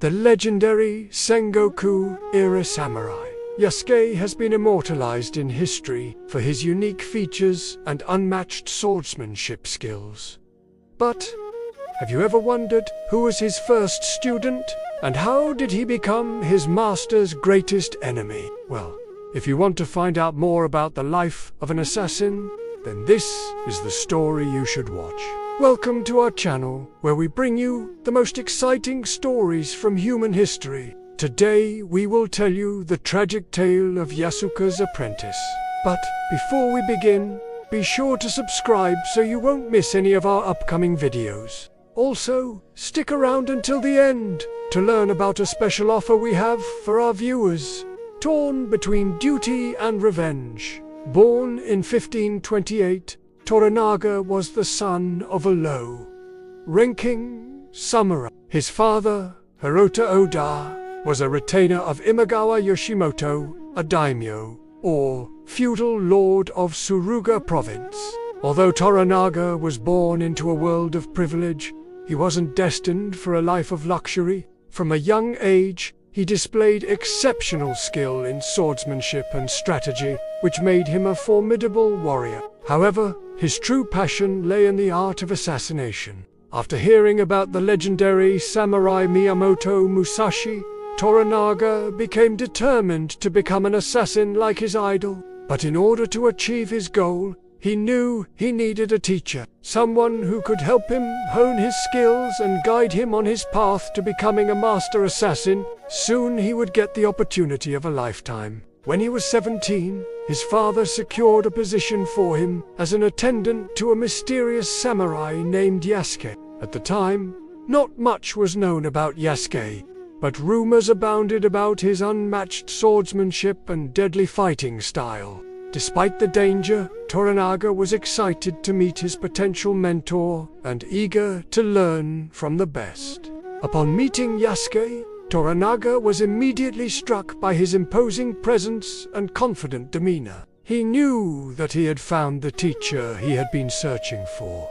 the legendary Sengoku-era samurai. Yasuke has been immortalized in history for his unique features and unmatched swordsmanship skills. But have you ever wondered who was his first student, and how did he become his master's greatest enemy? Well, if you want to find out more about the life of an assassin, then this is the story you should watch. Welcome to our channel, where we bring you the most exciting stories from human history. Today we will tell you the tragic tale of Yasuke's apprentice. But before we begin, be sure to subscribe so you won't miss any of our upcoming videos. Also, stick around until the end to learn about a special offer we have for our viewers. Torn between duty and revenge. Born in 1528, Toranaga was the son of a low-ranking samurai. His father, Hirota Oda, was a retainer of Imagawa Yoshimoto, a daimyo, or feudal lord of Suruga province. Although Toranaga was born into a world of privilege, he wasn't destined for a life of luxury. From a young age, he displayed exceptional skill in swordsmanship and strategy, which made him a formidable warrior. However, his true passion lay in the art of assassination. After hearing about the legendary samurai Miyamoto Musashi, Toranaga became determined to become an assassin like his idol. But in order to achieve his goal, he knew he needed a teacher, someone who could help him hone his skills and guide him on his path to becoming a master assassin. Soon he would get the opportunity of a lifetime. When he was 17, his father secured a position for him as an attendant to a mysterious samurai named Yasuke. At the time, not much was known about Yasuke, but rumors abounded about his unmatched swordsmanship and deadly fighting style. Despite the danger, Toranaga was excited to meet his potential mentor and eager to learn from the best. Upon meeting Yasuke, Toranaga was immediately struck by his imposing presence and confident demeanor. He knew that he had found the teacher he had been searching for.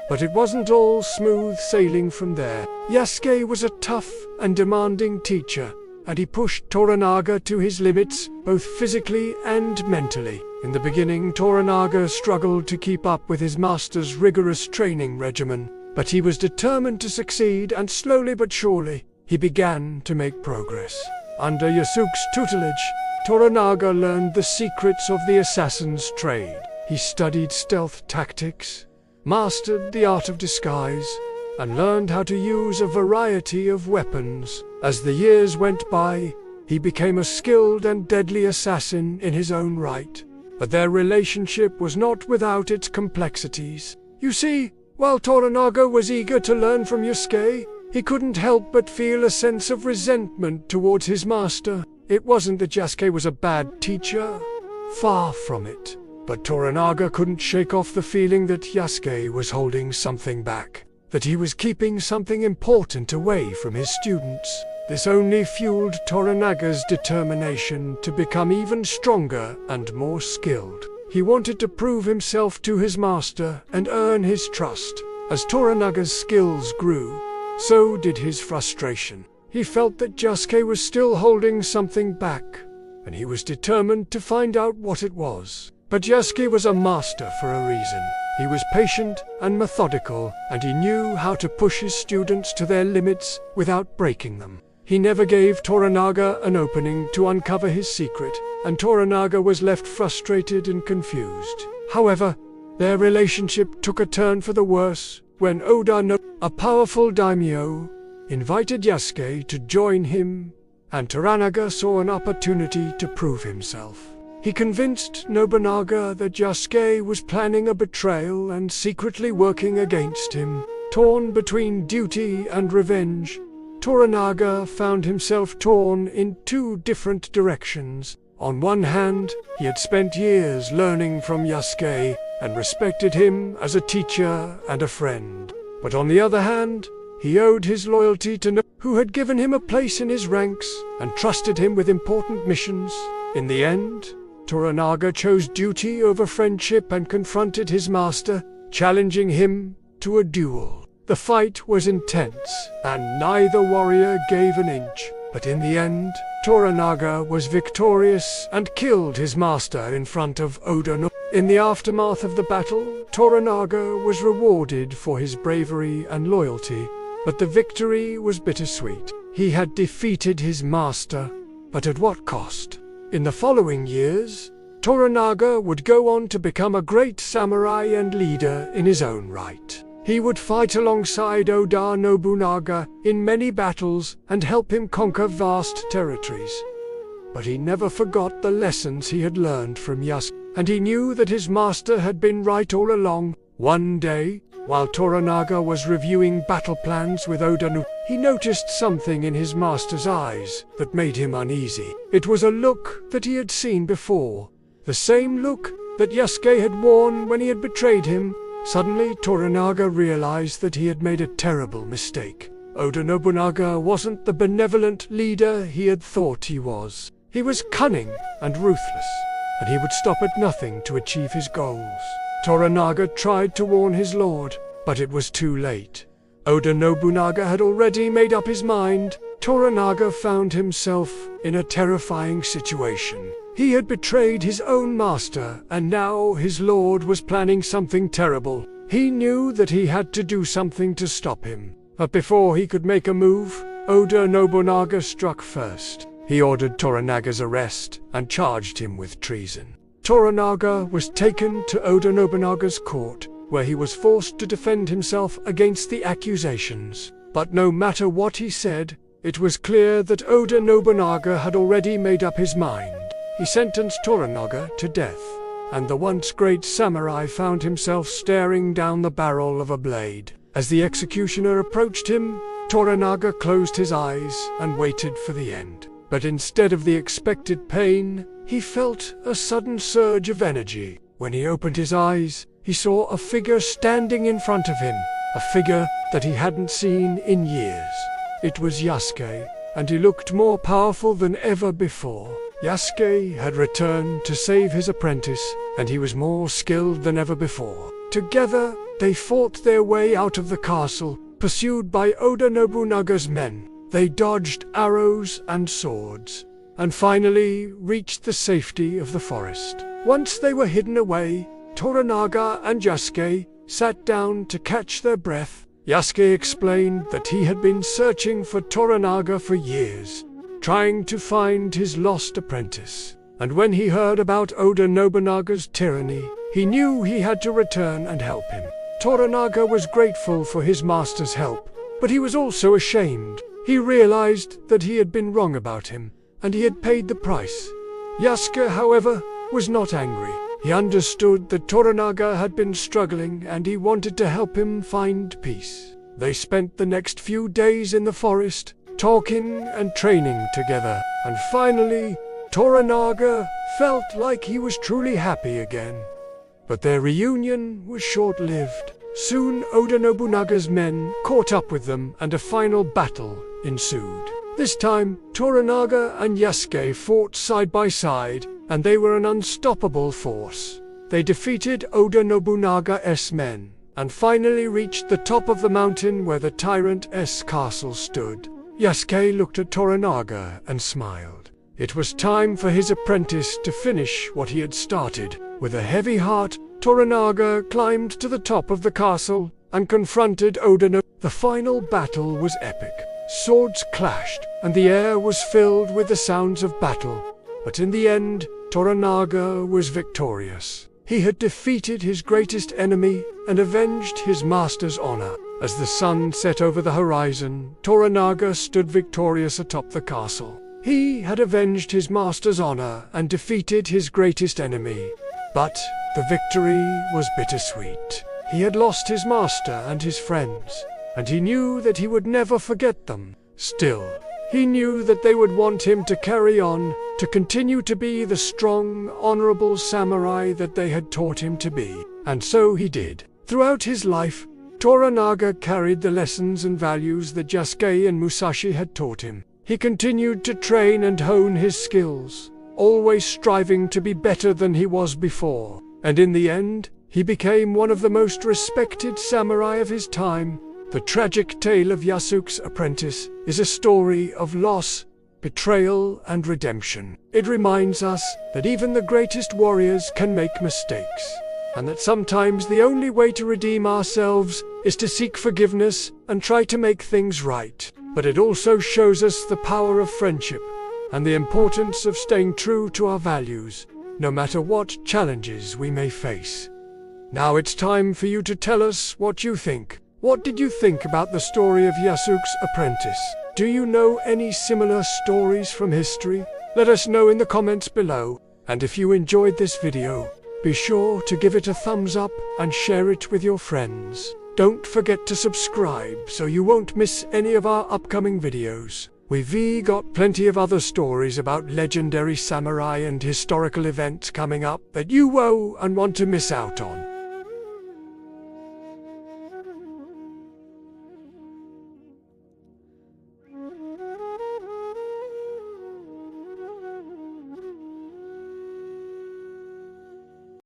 But it wasn't all smooth sailing from there. Yasuke was a tough and demanding teacher, and he pushed Toranaga to his limits, both physically and mentally. In the beginning, Toranaga struggled to keep up with his master's rigorous training regimen, but he was determined to succeed, and slowly but surely, he began to make progress. Under Yasuke's tutelage, Toranaga learned the secrets of the assassin's trade. He studied stealth tactics, mastered the art of disguise, and learned how to use a variety of weapons. As the years went by, he became a skilled and deadly assassin in his own right. But their relationship was not without its complexities. You see, while Toranaga was eager to learn from Yasuke, he couldn't help but feel a sense of resentment towards his master. It wasn't that Yasuke was a bad teacher, far from it. But Toranaga couldn't shake off the feeling that Yasuke was holding something back, that he was keeping something important away from his students. This only fueled Toranaga's determination to become even stronger and more skilled. He wanted to prove himself to his master and earn his trust. As Toranaga's skills grew, so did his frustration. He felt that Yasuke was still holding something back, and he was determined to find out what it was. But Yasuke was a master for a reason. He was patient and methodical, and he knew how to push his students to their limits without breaking them. He never gave Toranaga an opening to uncover his secret, and Toranaga was left frustrated and confused. However, their relationship took a turn for the worse when Oda, a powerful daimyo, invited Yasuke to join him, and Toranaga saw an opportunity to prove himself. He convinced Nobunaga that Yasuke was planning a betrayal and secretly working against him. Torn between duty and revenge, Toranaga found himself torn in two different directions. On one hand, he had spent years learning from Yasuke and respected him as a teacher and a friend. But on the other hand, he owed his loyalty to Nobunaga, who had given him a place in his ranks and trusted him with important missions. In the end, Toranaga chose duty over friendship and confronted his master, challenging him to a duel. The fight was intense, and neither warrior gave an inch. But in the end, Toranaga was victorious and killed his master in front of Oda Nobunaga. In the aftermath of the battle, Toranaga was rewarded for his bravery and loyalty, but the victory was bittersweet. He had defeated his master, but at what cost? In the following years, Toranaga would go on to become a great samurai and leader in his own right. He would fight alongside Oda Nobunaga in many battles and help him conquer vast territories. But he never forgot the lessons he had learned from Yasuke, and he knew that his master had been right all along. One day, while Toranaga was reviewing battle plans with Oda Nobunaga, he noticed something in his master's eyes that made him uneasy. It was a look that he had seen before, the same look that Yasuke had worn when he had betrayed him. Suddenly, Toranaga realized that he had made a terrible mistake. Oda Nobunaga wasn't the benevolent leader he had thought he was. He was cunning and ruthless, and he would stop at nothing to achieve his goals. Toranaga tried to warn his lord, but it was too late. Oda Nobunaga had already made up his mind. Toranaga found himself in a terrifying situation. He had betrayed his own master, and now his lord was planning something terrible. He knew that he had to do something to stop him. But before he could make a move, Oda Nobunaga struck first. He ordered Toranaga's arrest and charged him with treason. Toranaga was taken to Oda Nobunaga's court, where he was forced to defend himself against the accusations. But no matter what he said, it was clear that Oda Nobunaga had already made up his mind. He sentenced Toranaga to death, and the once great samurai found himself staring down the barrel of a blade. As the executioner approached him, Toranaga closed his eyes and waited for the end. But instead of the expected pain, he felt a sudden surge of energy. When he opened his eyes, he saw a figure standing in front of him, a figure that he hadn't seen in years. It was Yasuke, and he looked more powerful than ever before. Yasuke had returned to save his apprentice, and he was more skilled than ever before. Together, they fought their way out of the castle, pursued by Oda Nobunaga's men. They dodged arrows and swords, and finally reached the safety of the forest. Once they were hidden away, Toranaga and Yasuke sat down to catch their breath. Yasuke explained that he had been searching for Toranaga for years, trying to find his lost apprentice. And when he heard about Oda Nobunaga's tyranny, he knew he had to return and help him. Toranaga was grateful for his master's help, but he was also ashamed. He realized that he had been wrong about him, and he had paid the price. Yasuke, however, was not angry. He understood that Toranaga had been struggling, and he wanted to help him find peace. They spent the next few days in the forest, talking and training together, and finally, Toranaga felt like he was truly happy again. But their reunion was short-lived. Soon Oda Nobunaga's men caught up with them, and a final battle ensued. This time, Toranaga and Yasuke fought side by side, and they were an unstoppable force. They defeated Oda Nobunaga's men, and finally reached the top of the mountain where the tyrant's castle stood. Yasuke looked at Toranaga and smiled. It was time for his apprentice to finish what he had started. With a heavy heart, Toranaga climbed to the top of the castle and confronted Oda Nobunaga. The final battle was epic. Swords clashed, and the air was filled with the sounds of battle. But in the end, Toranaga was victorious. He had defeated his greatest enemy and avenged his master's honor. As the sun set over the horizon, Toranaga stood victorious atop the castle. He had avenged his master's honor and defeated his greatest enemy. But the victory was bittersweet. He had lost his master and his friends, and he knew that he would never forget them. Still, he knew that they would want him to carry on, to continue to be the strong, honorable samurai that they had taught him to be. And so he did. Throughout his life, Toranaga carried the lessons and values that Yasuke and Musashi had taught him. He continued to train and hone his skills, always striving to be better than he was before. And in the end, he became one of the most respected samurai of his time, The tragic tale of Yasuke's apprentice is a story of loss, betrayal, and redemption. It reminds us that even the greatest warriors can make mistakes, and that sometimes the only way to redeem ourselves is to seek forgiveness and try to make things right. But it also shows us the power of friendship and the importance of staying true to our values, no matter what challenges we may face. Now it's time for you to tell us what you think. What did you think about the story of Yasuke's apprentice? Do you know any similar stories from history? Let us know in the comments below. And if you enjoyed this video, be sure to give it a thumbs up and share it with your friends. Don't forget to subscribe so you won't miss any of our upcoming videos. We've got plenty of other stories about legendary samurai and historical events coming up that you won't want to miss out on.